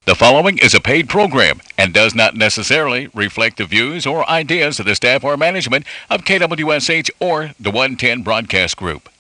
The following is a paid program and does not necessarily reflect the views or ideas of the staff or management of KWSH or the 110 Broadcast Group.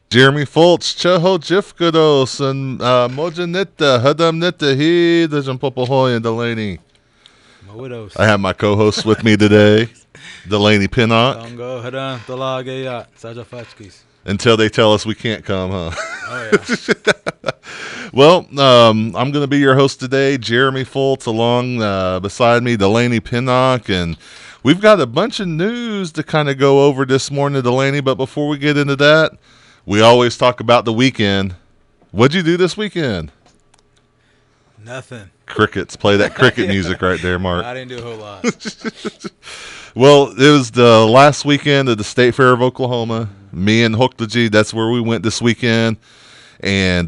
Jeremy FULTZ, Cheho Jifkados, and Mojanita, Hadamnita, he doesn't Popohoy and Delaney. I have my co-hosts with me today, Delaney PENNOCK. Until they tell us we can't come, huh? Oh, yeah. Well, I'm going to be your host today, Jeremy FULTZ, along beside me, Delaney PENNOCK, and we've got a bunch of news to kind of go over this morning, Delaney, but before we get into that, we always talk about the weekend. What'd you do this weekend? Nothing. Crickets. Play that cricket music right there, Mark. I didn't do a whole lot. Well, it was the last weekend of the State Fair of Oklahoma. Me and FULTZ, that's where we went this weekend, and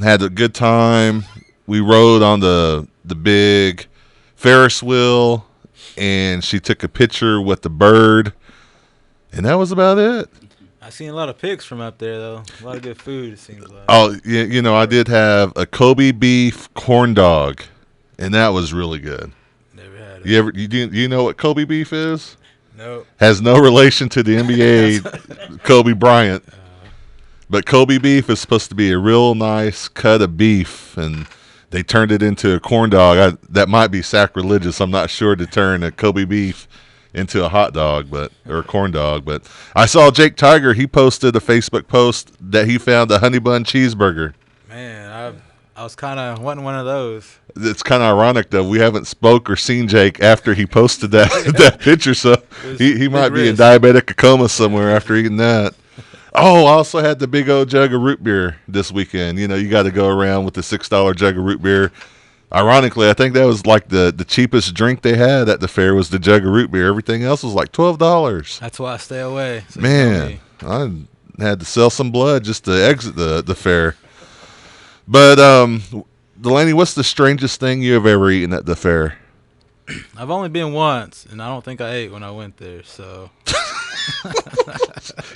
had a good time. We rode on the big Ferris wheel, and she took a picture with the bird, and that was about it. I seen a lot of pics from up there, though. A lot of good food, it seems like. Oh, yeah, you know, I did have a Kobe beef corn dog, and that was really good. Never had it. You know what Kobe beef is? No. Has no relation to the NBA Kobe Bryant. But Kobe beef is supposed to be a real nice cut of beef, and they turned it into a corn dog. That might be sacrilegious. I'm not sure to turn a Kobe beef into a hot dog, or a corn dog. But I saw Jake Tiger. He posted a Facebook post that he found a honey bun cheeseburger. Man, I was kind of wanting one of those. It's kind of ironic, though. We haven't spoke or seen Jake after he posted that picture, so he might be in diabetic coma somewhere after eating that. Oh, I also had the big old jug of root beer this weekend. You know, you got to go around with the $6 jug of root beer. Ironically, I think that was like the cheapest drink they had at the fair was the jug of root beer. Everything else was like $12. That's why I stay away. So man, I had to sell some blood just to exit the fair. But, Delaney, what's the strangest thing you have ever eaten at the fair? I've only been once, and I don't think I ate when I went there, so.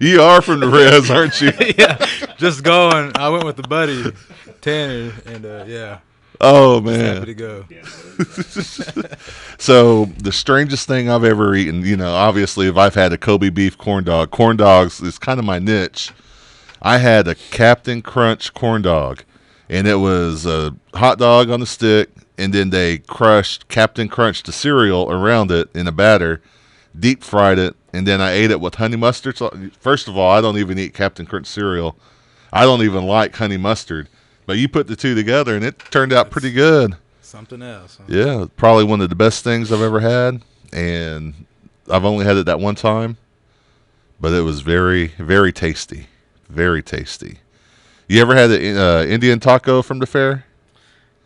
You are from the res, aren't you? Yeah, just going. I went with the buddy, Tanner, and yeah. Oh, man. Happy to go. So the strangest thing I've ever eaten, you know, obviously if I've had a Kobe beef corn dogs is kind of my niche. I had a Captain Crunch corn dog, and it was a hot dog on a stick, and then they crushed Captain Crunch, the cereal, around it in a batter, deep fried it, and then I ate it with honey mustard. So, first of all, I don't even eat Captain Crunch cereal. I don't even like honey mustard. But you put the two together, and it turned out pretty good. Something else. Huh? Yeah, probably one of the best things I've ever had, and I've only had it that one time, but it was very, very tasty. Very tasty. You ever had an Indian taco from the fair?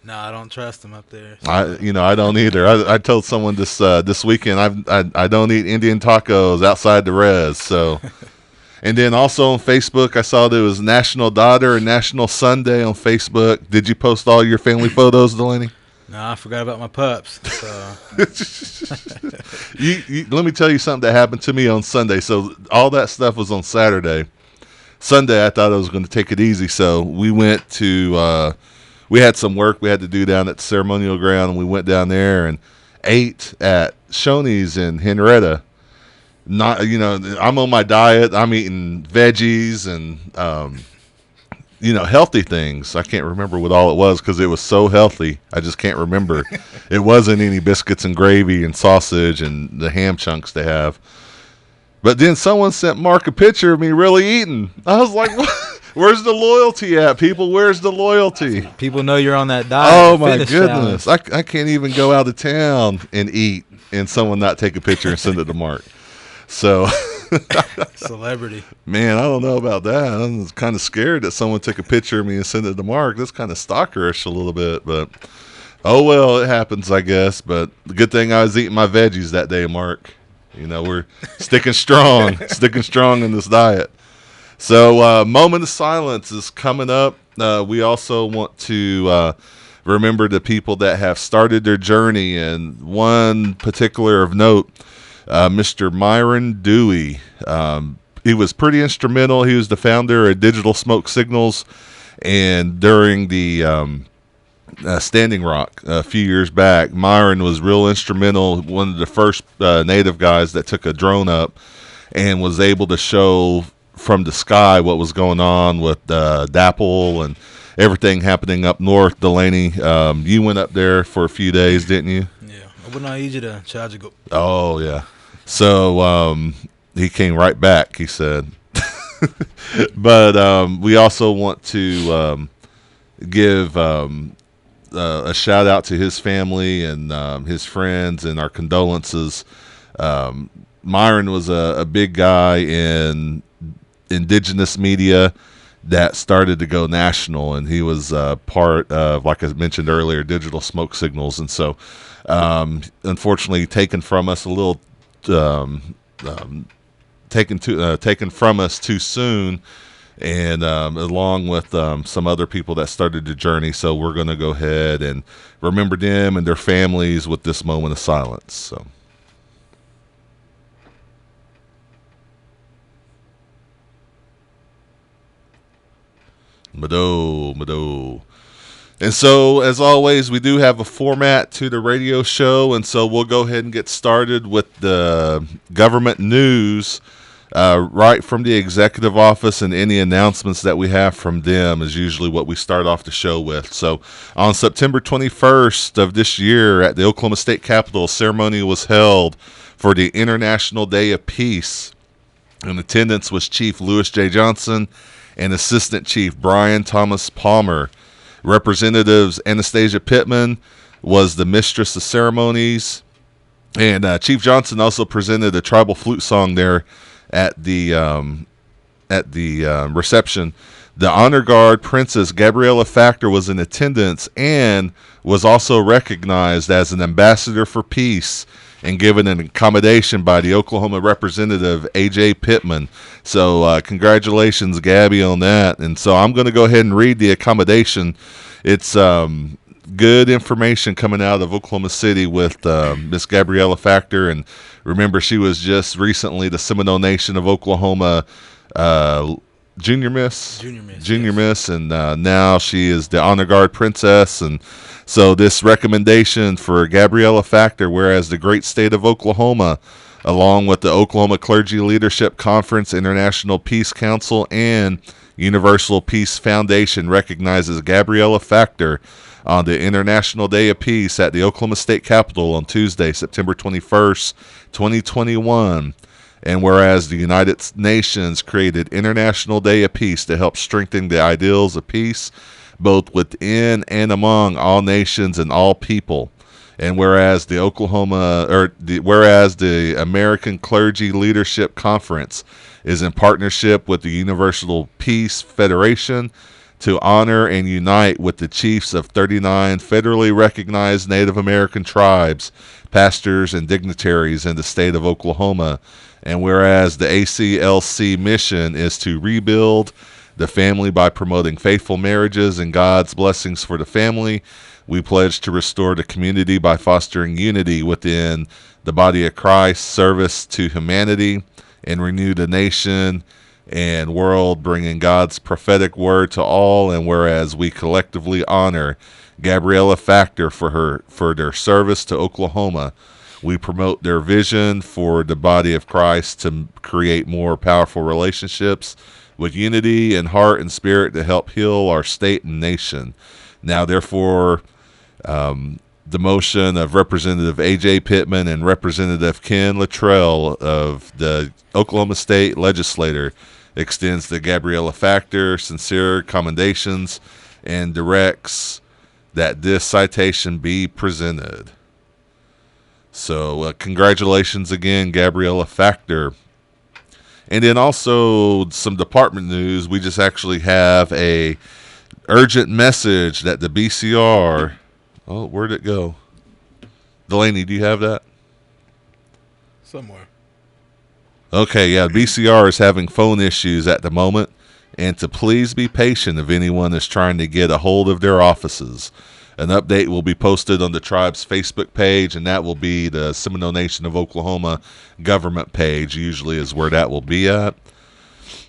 No, I don't trust them up there. So. I don't either. I told someone this weekend I don't eat Indian tacos outside the res, so. And then also on Facebook, I saw there was National Daughter and National Sunday on Facebook. Did you post all your family photos, Delaney? No, I forgot about my pups. So. Let me tell you something that happened to me on Sunday. So all that stuff was on Saturday. Sunday, I thought I was going to take it easy. So we went to we had some work we had to do down at the ceremonial ground, and we went down there and ate at Shoney's in Henrietta. Not, you know, I'm on my diet. I'm eating veggies and, you know, healthy things. I can't remember what all it was because it was so healthy. I just can't remember. It wasn't any biscuits and gravy and sausage and the ham chunks they have. But then someone sent Mark a picture of me really eating. I was like, what? Where's the loyalty at, people? Where's the loyalty? People know you're on that diet. Oh, my goodness. I can't even go out of town and eat and someone not take a picture and send it to Mark. So, celebrity. Man, I don't know about that. I'm kind of scared that someone took a picture of me and sent it to Mark. That's kind of stalkerish a little bit, but oh well, it happens, I guess. But the good thing I was eating my veggies that day, Mark. We're sticking strong in this diet. So, moment of silence is coming up. We also want to remember the people that have started their journey, and one particular of note, Mr. Myron Dewey. He was pretty instrumental. He was the founder of Digital Smoke Signals, and during the Standing Rock a few years back, Myron was real instrumental, one of the first native guys that took a drone up and was able to show from the sky what was going on with DAPL and everything happening up north. Delaney, you went up there for a few days, didn't you? Yeah, I would not easy to charge a go. Oh, yeah. So he came right back, he said. But we also want to give a shout out to his family and his friends and our condolences. Myron was a big guy in indigenous media that started to go national, and he was part of, like I mentioned earlier, Digital Smoke Signals. And so unfortunately taken from us taken from us too soon, and along with some other people that started the journey. So we're going to go ahead and remember them and their families with this moment of silence. So. Mado. And so, as always, we do have a format to the radio show, and so we'll go ahead and get started with the government news right from the executive office, and any announcements that we have from them is usually what we start off the show with. So, on September 21st of this year at the Oklahoma State Capitol, a ceremony was held for the International Day of Peace. In attendance was Chief Lewis J. Johnson and Assistant Chief Brian Thomas Palmer. Representatives Anastasia Pittman was the mistress of ceremonies, and Chief Johnson also presented a tribal flute song there at the reception. The Honor Guard Princess Gabriella Factor was in attendance and was also recognized as an ambassador for peace and given an accommodation by the Oklahoma representative A.J. Pittman. So congratulations, Gabby, on that. And so I'm going to go ahead and read the accommodation. It's good information coming out of Oklahoma City with Miss Gabriella Factor. And remember, she was just recently the Seminole Nation of Oklahoma Junior Miss, yes. And now she is the Honor Guard Princess. And so this recommendation for Gabriella Factor, whereas the great state of Oklahoma, along with the Oklahoma Clergy Leadership Conference, International Peace Council, and Universal Peace Foundation, recognizes Gabriella Factor on the International Day of Peace at the Oklahoma State Capitol on Tuesday, September 21st, 2021. And whereas the United Nations created International Day of Peace to help strengthen the ideals of peace, both within and among all nations and all people. And whereas the American Clergy Leadership Conference is in partnership with the Universal Peace Federation to honor and unite with the chiefs of 39 federally recognized Native American tribes, pastors, and dignitaries in the state of Oklahoma. And whereas the ACLC mission is to rebuild the family by promoting faithful marriages and God's blessings for the family, we pledge to restore the community by fostering unity within the body of Christ, service to humanity, and renew the nation and world, bringing God's prophetic word to all. And whereas we collectively honor Gabriella Factor for their service to Oklahoma, we promote their vision for the body of Christ to create more powerful relationships with unity and heart and spirit to help heal our state and nation. Now, therefore, the motion of Representative A.J. Pittman and Representative Ken Luttrell of the Oklahoma State Legislature extends the Gabriella Factor sincere commendations and directs that this citation be presented. So congratulations again, Gabriella Factor. And then also some department news. We just actually have a urgent message that the BCR... Oh, where'd it go? Delaney, do you have that? Somewhere. Okay, yeah, BCR is having phone issues at the moment, and to please be patient if anyone is trying to get a hold of their offices. An update will be posted on the tribe's Facebook page, and that will be the Seminole Nation of Oklahoma government page, usually is where that will be at.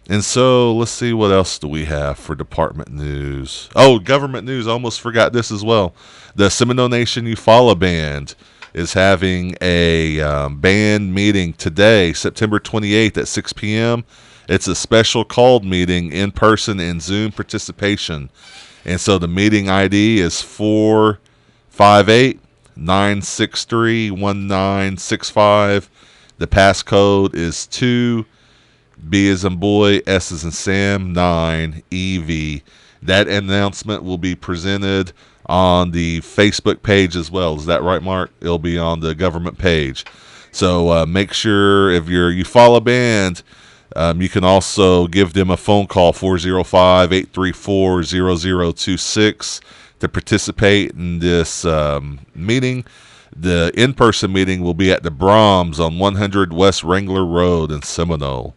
And so, let's see, what else do we have for department news? Oh, government news, almost forgot this as well. The Seminole Nation Eufaula Band is having a band meeting today, September 28th at 6 p.m. It's a special called meeting, in person and Zoom participation. And so the meeting ID is 458-963-1965. The passcode is 2, B as in boy, S as in Sam, 9, EV. That announcement will be presented on the Facebook page as well. Is that right, Mark? It'll be on the government page. So make sure if you're Eufaula Band, you can also give them a phone call, 405-834-0026, to participate in this meeting. The in-person meeting will be at the Brahms on 100 West Wrangler Road in Seminole.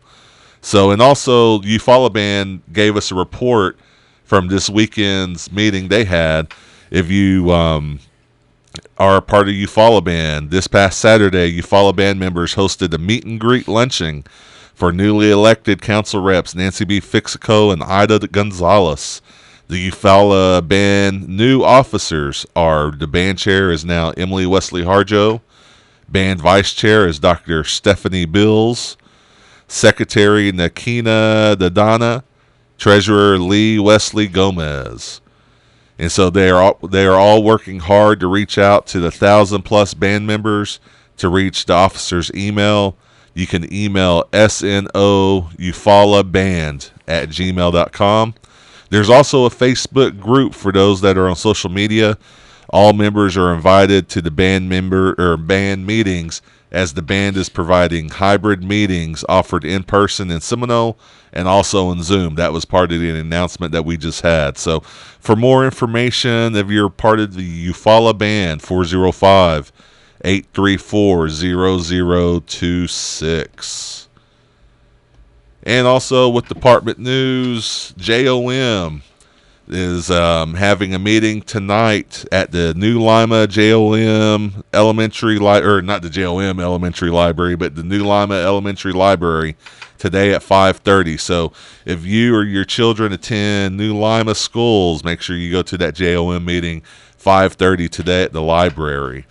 So, and also, Eufaula Band gave us a report from this weekend's meeting they had. If you are a part of Eufaula Band, this past Saturday, Eufaula Band members hosted a meet and greet luncheon for newly elected council reps Nancy B. Fixico and Ida Gonzalez. The Eufaula Band new officers are, the band chair is now Emily Wesley Harjo, band vice chair is Dr. Stephanie Bills, secretary Nakina Dadana, treasurer Lee Wesley Gomez. And so they are all working hard to reach out to the 1,000+ band members to reach the officer's email. You can email snoeufalaband@gmail.com. There's also a Facebook group for those that are on social media. All members are invited to the band meetings, as the band is providing hybrid meetings offered in person in Seminole and also in Zoom. That was part of the announcement that we just had. So for more information, if you're part of the Eufaula Band, 405-834-0026. And also with department news, JOM is having a meeting tonight at the New Lima JOM Elementary not the JOM Elementary Library, but the New Lima Elementary Library today at 5:30. So if you or your children attend New Lima schools, make sure you go to that JOM meeting 5:30 today at the library.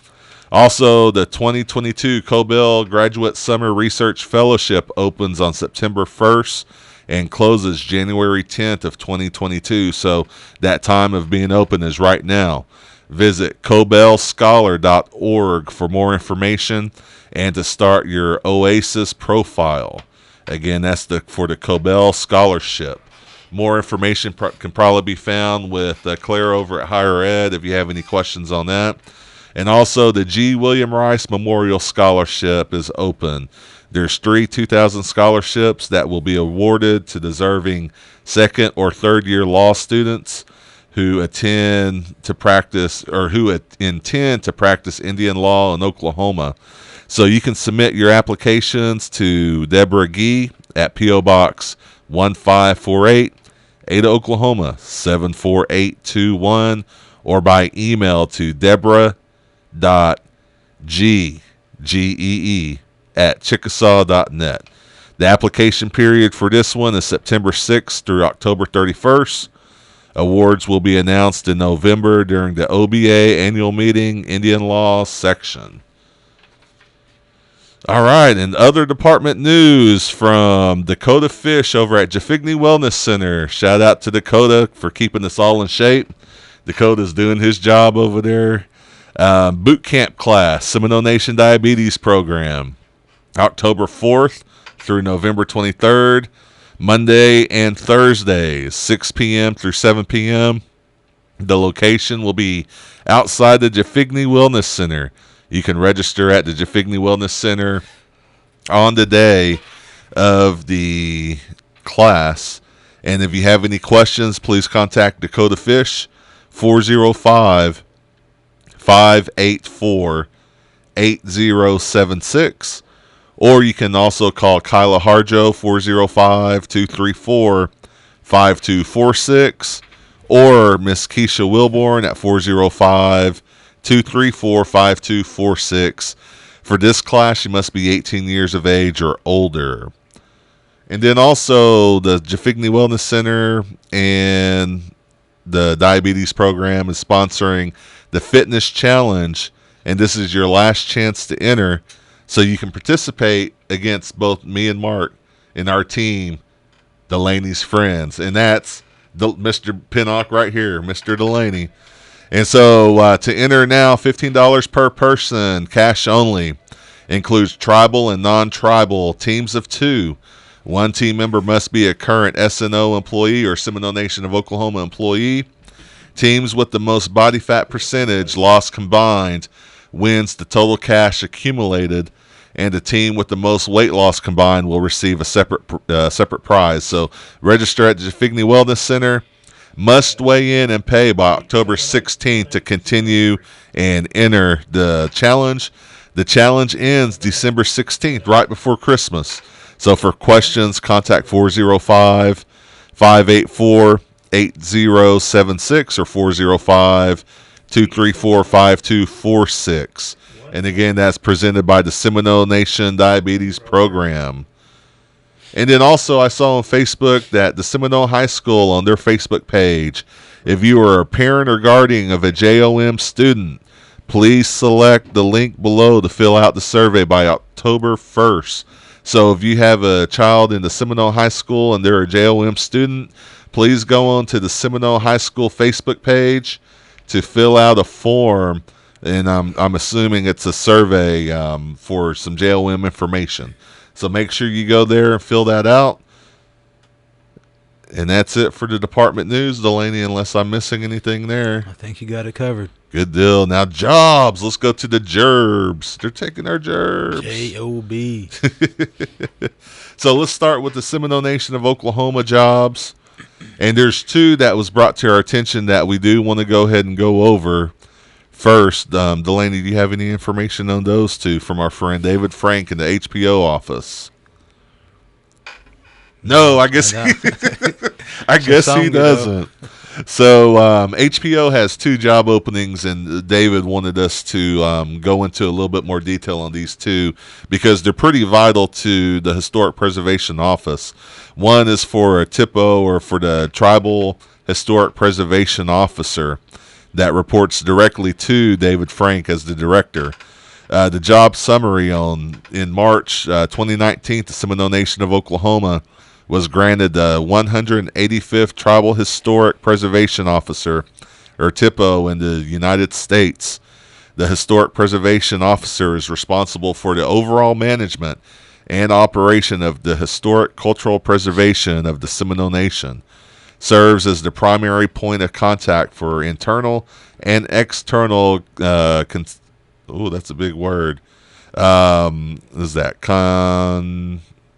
Also, the 2022 Cobell Graduate Summer Research Fellowship opens on September 1st and closes January 10th of 2022. So that time of being open is right now. Visit cobellscholar.org for more information and to start your OASIS profile. Again, that's for the Cobell Scholarship. More information can probably be found with Claire over at Higher Ed if you have any questions on that. And also, the G. William Rice Memorial Scholarship is open. There's 3 2000 scholarships that will be awarded to deserving second or third year law students who intend to practice Indian law in Oklahoma. So you can submit your applications to Deborah Gee at P.O. Box 1548, Ada, Oklahoma 74821, or by email to deborah.gee@chickasaw.net. The application period for this one is September 6th through October 31st. Awards will be announced in November during the OBA annual meeting, Indian Law section. All right, and other department news from Dakota Fish over at Jafigny Wellness Center. Shout out to Dakota for keeping us all in shape. Dakota's doing his job over there. Boot camp class, Seminole Nation Diabetes Program, October 4th through November 23rd. Monday and Thursdays, 6 p.m. through 7 p.m. The location will be outside the Jafigny Wellness Center. You can register at the Jafigny Wellness Center on the day of the class. And if you have any questions, please contact Dakota Fish, 405-584-8076. Or you can also call Kyla Harjo, 405-234-5246. Or Miss Keisha Wilborn at 405-234-5246. For this class, you must be 18 years of age or older. And then also the Jafigny Wellness Center and the diabetes program is sponsoring the Fitness Challenge. And this is your last chance to enter so you can participate against both me and Mark in our team, Delaney's Friends. And that's Mr. Pennock right here, Mr. Delaney. And so to enter now, $15 per person, cash only. Includes tribal and non-tribal teams of 2. One team member must be a current Tsno employee or Seminole Nation of Oklahoma employee. Teams with the most body fat percentage lost combined wins the total cash accumulated, and the team with the most weight loss combined will receive a separate prize. So register at the Jafigny Wellness Center. Must weigh in and pay by October 16th to continue and enter the challenge. The challenge ends December 16th, right before Christmas. So for questions, contact 405-584-8076 or 405-234-5246. And again, that's presented by the Seminole Nation Diabetes Program. And then also I saw on Facebook that the Seminole High School on their Facebook page, if you are a parent or guardian of a JOM student, please select the link below to fill out the survey by October 1st. So if you have a child in the Seminole High School and they're a JOM student, please go on to the Seminole High School Facebook page to fill out a form. And I'm assuming it's a survey for some JOM information. So make sure you go there and fill that out. And that's it for the department news, Delaney, unless I'm missing anything there. I think you got it covered. Good deal. Now, jobs. Let's go to the gerbs. They're taking our gerbs. J-O-B. So let's start with the Seminole Nation of Oklahoma jobs. And there's 2 that was brought to our attention that we do want to go ahead and go over. First, Delaney, do you have any information on those 2 from our friend David Frank in the HPO office? No, I guess I guess he doesn't. So HPO has 2 job openings, and David wanted us to go into a little bit more detail on these 2 because they're pretty vital to the Historic Preservation Office. One is for a TIPO, or for the Tribal Historic Preservation Officer, that reports directly to David Frank as the director. The job summary in March 2019, the Seminole Nation of Oklahoma was granted the 185th Tribal Historic Preservation Officer, or TIPO, in the United States. The Historic Preservation Officer is responsible for the overall management and operation of the historic cultural preservation of the Seminole Nation. Serves as the primary point of contact for internal and external that's a big word. Is that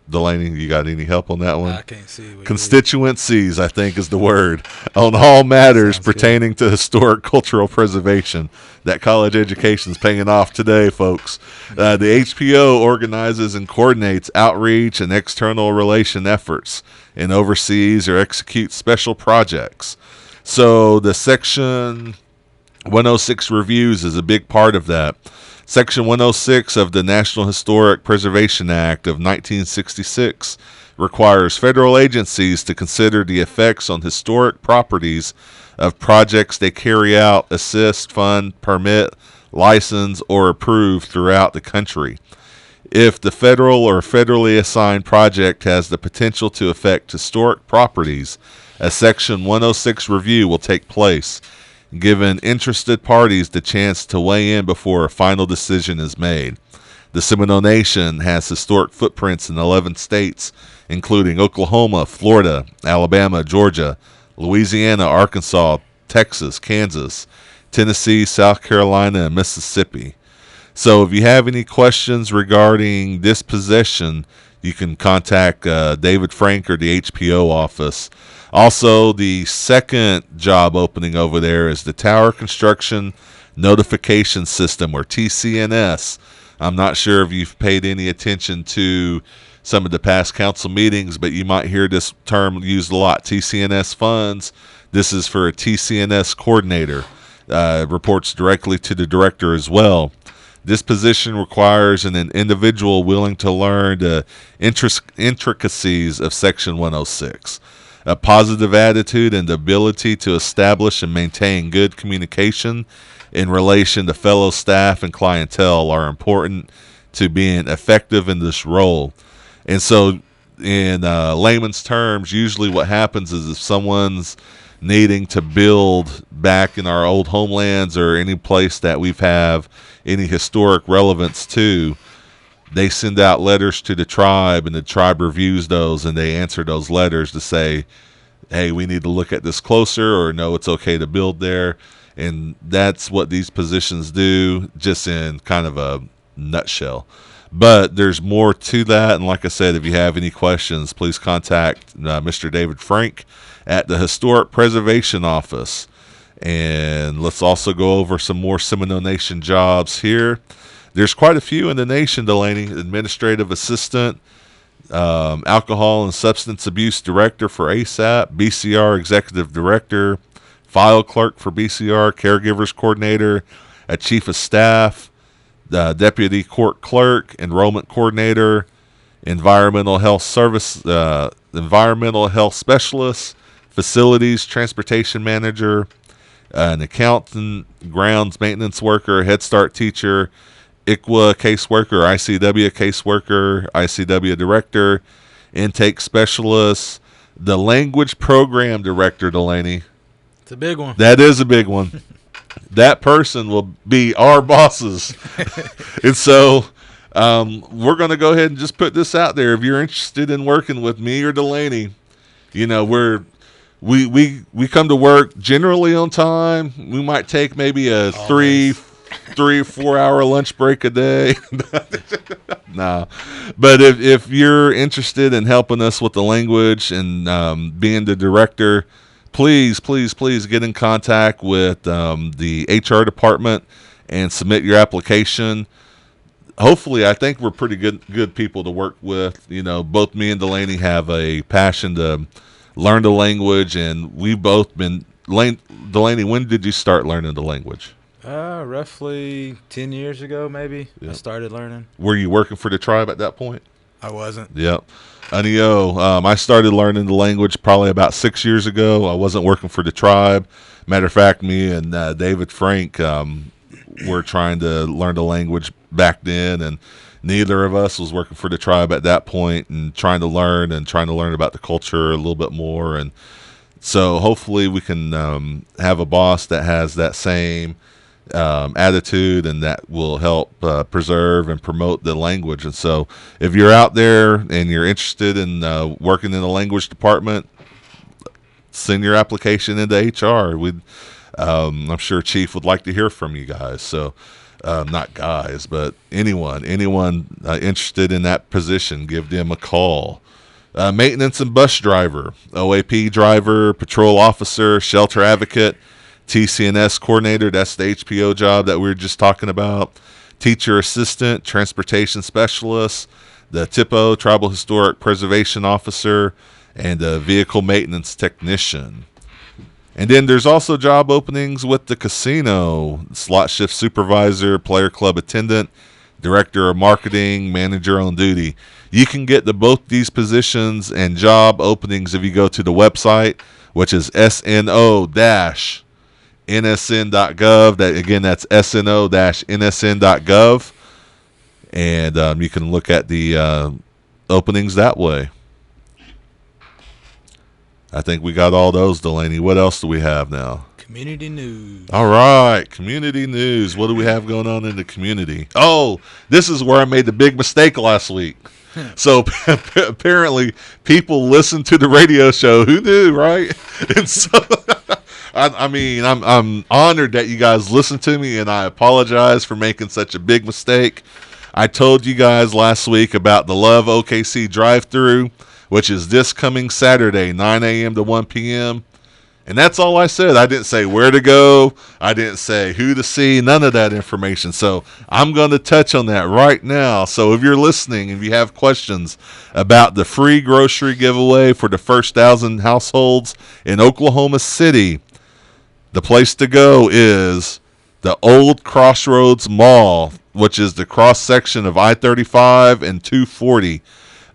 Delaney, you got any help on that one? I can't see. Constituencies, I think, is the word. On all matters pertaining to historic cultural preservation. That college education is paying off today, folks. The HPO organizes and coordinates outreach and external relation efforts and oversees or executes special projects. So the Section 106 reviews is a big part of that. Section 106 of the National Historic Preservation Act of 1966 requires federal agencies to consider the effects on historic properties of projects they carry out, assist, fund, permit, license, or approve throughout the country. If the federal or federally assigned project has the potential to affect historic properties, a Section 106 review will take place, giving interested parties the chance to weigh in before a final decision is made. The Seminole Nation has historic footprints in 11 states, including Oklahoma, Florida, Alabama, Georgia, Louisiana, Arkansas, Texas, Kansas, Tennessee, South Carolina, and Mississippi. So if you have any questions regarding this position, you can contact David Frank or the HPO office. Also, the second job opening over there is the Tower Construction Notification System, or TCNS. I'm not sure if you've paid any attention to some of the past council meetings, but you might hear this term used a lot, TCNS funds. This is for a TCNS coordinator. Reports directly to the director as well. This position requires an individual willing to learn the intricacies of Section 106. A positive attitude and the ability to establish and maintain good communication in relation to fellow staff and clientele are important to being effective in this role. And so, in layman's terms, usually what happens is if someone's needing to build back in our old homelands or any place that we've have any historic relevance to, they send out letters to the tribe, and the tribe reviews those, and they answer those letters to say, hey, we need to look at this closer, or no, it's okay to build there. And that's what these positions do, just in kind of a nutshell. But there's more to that, and like I said, if you have any questions, please contact Mr. David Frank at the Historic Preservation Office. And let's also go over some more Seminole Nation jobs here. There's quite a few in the nation, Delaney. Administrative Assistant, Alcohol and Substance Abuse Director for ASAP, BCR Executive Director, File Clerk for BCR, Caregivers Coordinator, a Chief of Staff, Deputy Court Clerk, Enrollment Coordinator, Environmental Health Specialist, Facilities Transportation Manager, an Accountant, Grounds Maintenance Worker, Head Start Teacher, ICWA Caseworker, ICW Caseworker, ICW Director, Intake Specialist, the Language Program Director, Delaney. It's a big one. That is a big one. That person will be our bosses. And so we're going to go ahead and just put this out there. If you're interested in working with me or Delaney, you know, we come to work generally on time. We might take maybe a 3 or 4 hour lunch break a day. Nah. But if you're interested in helping us with the language and being the director, please get in contact with the HR department and submit your application. Hopefully, I think we're pretty good people to work with. You know, both me and Delaney have a passion to learn the language, and we've both been. Delaney, when did you start learning the language? Roughly 10 years ago, maybe. Yep. I started learning. Were you working for the tribe at that point? I wasn't. Yep. I started learning the language probably about 6 years ago. I wasn't working for the tribe. Matter of fact, me and David Frank were trying to learn the language back then, and neither of us was working for the tribe at that point, and trying to learn about the culture a little bit more. And so hopefully we can have a boss that has that same attitude, and that will help preserve and promote the language. And so if you're out there and you're interested in working in the language department, send your application into HR. I'm sure Chief would like to hear from you guys. So not guys, but anyone interested in that position, give them a call. Maintenance and bus driver, OAP driver, patrol officer, shelter advocate, TCNS coordinator, that's the HPO job that we were just talking about, teacher assistant, transportation specialist, the TIPO, Tribal Historic Preservation Officer, and a vehicle maintenance technician. And then there's also job openings with the casino, slot shift supervisor, player club attendant, director of marketing, manager on duty. You can get to both these positions and job openings if you go to the website, which is sno-nsn.gov. That's sno-nsn.gov. And you can look at the openings that way. I think we got all those, Delaney. What else do we have now? Community news. All right, community news. What do we have going on in the community? Oh, this is where I made the big mistake last week. So apparently people listen to the radio show. Who knew, right? And so I'm honored that you guys listen to me, and I apologize for making such a big mistake. I told you guys last week about the Love OKC drive-thru, which is this coming Saturday, 9 a.m. to 1 p.m., and that's all I said. I didn't say where to go. I didn't say who to see. None of that information. So I'm going to touch on that right now. So if you're listening, if you have questions about the free grocery giveaway for the first 1,000 households in Oklahoma City, the place to go is the Old Crossroads Mall, which is the cross section of I-35 and 240.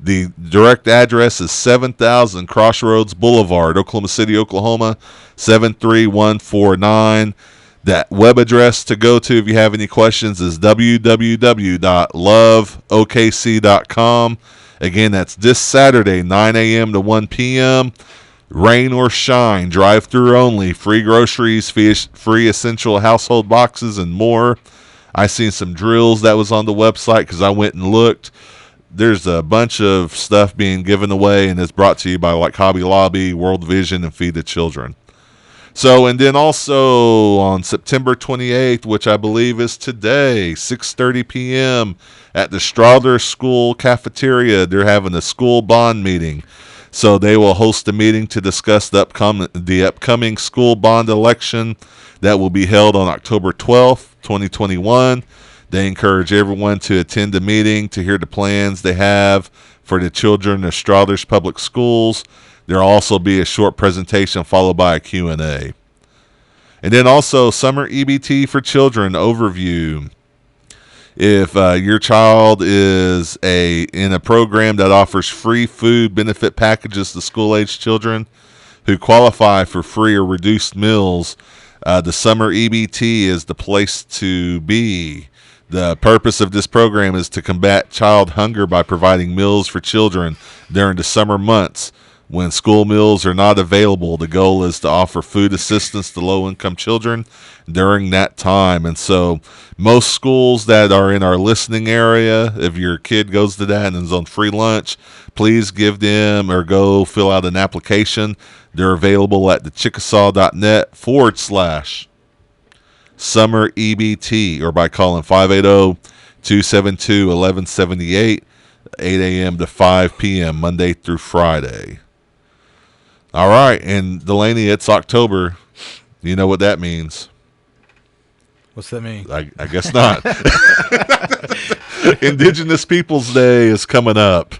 The direct address is 7000 Crossroads Boulevard, Oklahoma City, Oklahoma, 73149. That web address to go to if you have any questions is www.loveokc.com. Again, that's this Saturday, 9 a.m. to 1 p.m. Rain or shine, drive-through only, free groceries, free essential household boxes, and more. I seen some drills that was on the website because I went and looked. There's a bunch of stuff being given away, and it's brought to you by like Hobby Lobby, World Vision, and Feed the Children. So, and then also on September 28th, which I believe is today, 6:30 p.m. at the Strawder School Cafeteria, they're having a school bond meeting. So they will host a meeting to discuss the upcoming school bond election that will be held on October 12th, 2021. They encourage everyone to attend the meeting to hear the plans they have for the children of Strawder's public schools. There will also be a short presentation followed by a Q&A. And then also Summer EBT for Children overview. If your child is in a program that offers free food benefit packages to school-age children who qualify for free or reduced meals, the Summer EBT is the place to be. The purpose of this program is to combat child hunger by providing meals for children during the summer months. When school meals are not available, the goal is to offer food assistance to low-income children during that time. And so most schools that are in our listening area, if your kid goes to that and is on free lunch, please give them or go fill out an application. They're available at thechickasaw.net/Summer EBT or by calling 580-272-1178, 8 a.m. to 5 p.m. Monday through Friday. All right, and Delaney, it's October. You know what that means? What's that mean? I guess not. Indigenous Peoples Day is coming up.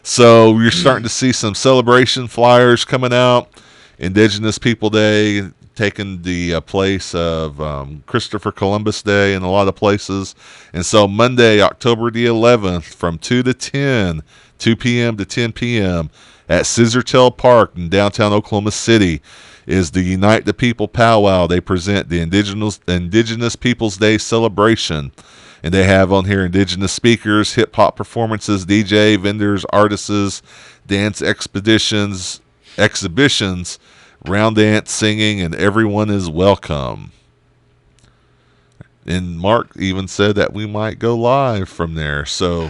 So you're starting to see some celebration flyers coming out. Indigenous People Day taking the place of Christopher Columbus Day in a lot of places. And so Monday, October the 11th, from 2 p.m. to 10 p.m. at Scissortail Park in downtown Oklahoma City is the Unite the People Powwow. They present the Indigenous Peoples Day celebration. And they have on here indigenous speakers, hip-hop performances, DJ, vendors, artists, dance exhibitions, round dance, singing, and everyone is welcome. And Mark even said that we might go live from there. So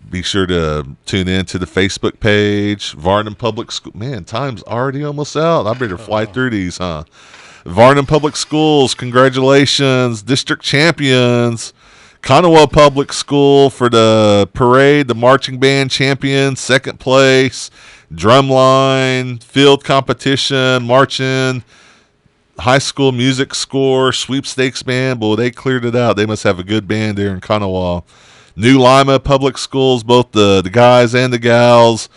be sure to tune in to the Facebook page. Varnum Public School. Man, time's already almost out. I better fly through these, huh? Varnum Public Schools, congratulations. District champions. Kanawha Public School for the parade, the marching band champions, second place. Drumline, field competition, marching, high school music score, sweepstakes band. Boy, they cleared it out. They must have a good band there in Kanawha. New Lima Public Schools, both the guys and the gals.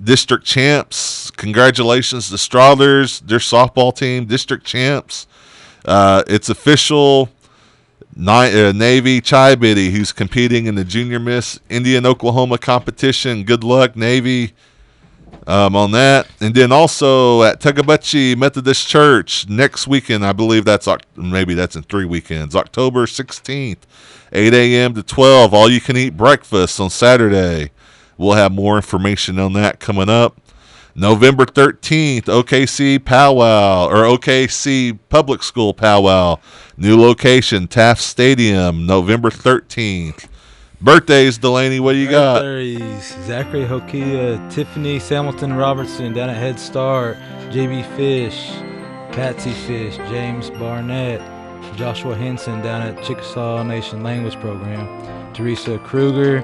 District champs. Congratulations to Strawders, their softball team, district champs. It's official. Navy Chai Biddy, who's competing in the Junior Miss Indian Oklahoma competition. Good luck, Navy, on that. And then also at Tugabuchi Methodist Church next weekend, I believe maybe that's in 3 weekends, October 16th, 8 a.m. to 12, all you can eat breakfast on Saturday. We'll have more information on that coming up. November 13th, OKC Powwow, or OKC Public School Powwow. New location, Taft Stadium, November 13th. Birthdays, Delaney, what do you got? Birthdays, Zachary Hokia, Tiffany Hamilton Robertson down at Head Start, JB Fish, Patsy Fish, James Barnett, Joshua Henson down at Chickasaw Nation Language Program, Teresa Kruger,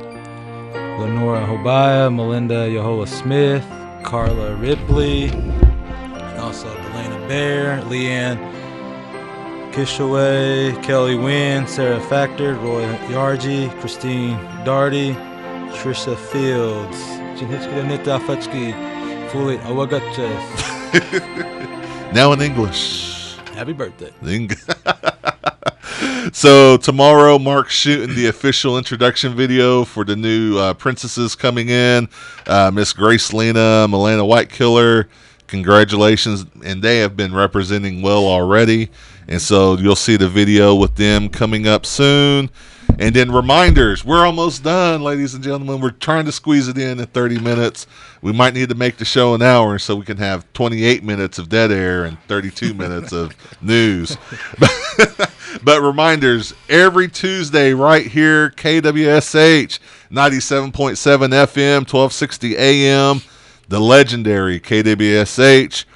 Lenora Hobaya, Melinda Yehola Smith, Carla Ripley, and also Delana Bear, Leanne Kishaway, Kelly Wynn, Sarah Factor, Roy Yargi, Christine Darty, Trisha Fields, Jinhitchka Fatchki, Fulit Awagaches. Now in English. Happy birthday. So tomorrow, Mark's shooting the official introduction video for the new princesses coming in. Miss Grace Lena, Milena Whitekiller, congratulations. And they have been representing well already. And so you'll see the video with them coming up soon. And then reminders, we're almost done, ladies and gentlemen. We're trying to squeeze it in 30 minutes. We might need to make the show an hour so we can have 28 minutes of dead air and 32 minutes of news. But reminders, every Tuesday right here, KWSH 97.7 FM, 1260 AM, the legendary KWSH,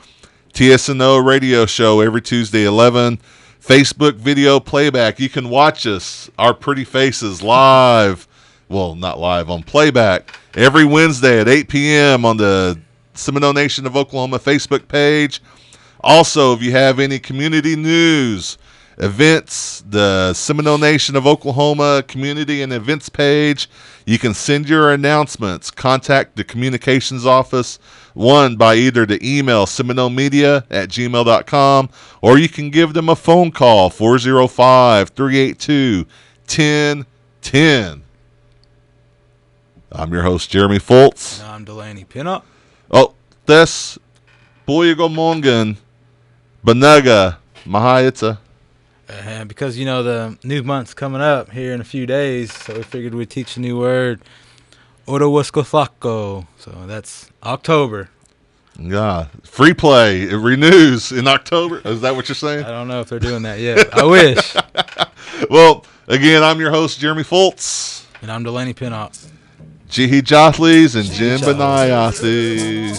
Tsno radio show every Tuesday 11. Facebook video playback. You can watch us, our pretty faces, live. Well, not live, on playback every Wednesday at 8 p.m. on the Seminole Nation of Oklahoma Facebook page. Also, if you have any community news, events, the Seminole Nation of Oklahoma community and events page, you can send your announcements. Contact the communications office, one by either the email seminolemedia@gmail.com, or you can give them a phone call, 405-382-1010. I'm your host, Jeremy FULTZ. And I'm Delaney Pennock. Oh, this Boyago Mongan Banaga Mahayitza. And because, the new month's coming up here in a few days, so we figured we'd teach a new word, Orowaskofako. So that's October. Yeah, free play. It renews in October. Is that what you're saying? I don't know if they're doing that yet. I wish. Well, again, I'm your host, Jeremy FULTZ. And I'm Delaney Pennock. Jihi Jotleys and Jim Benayasis.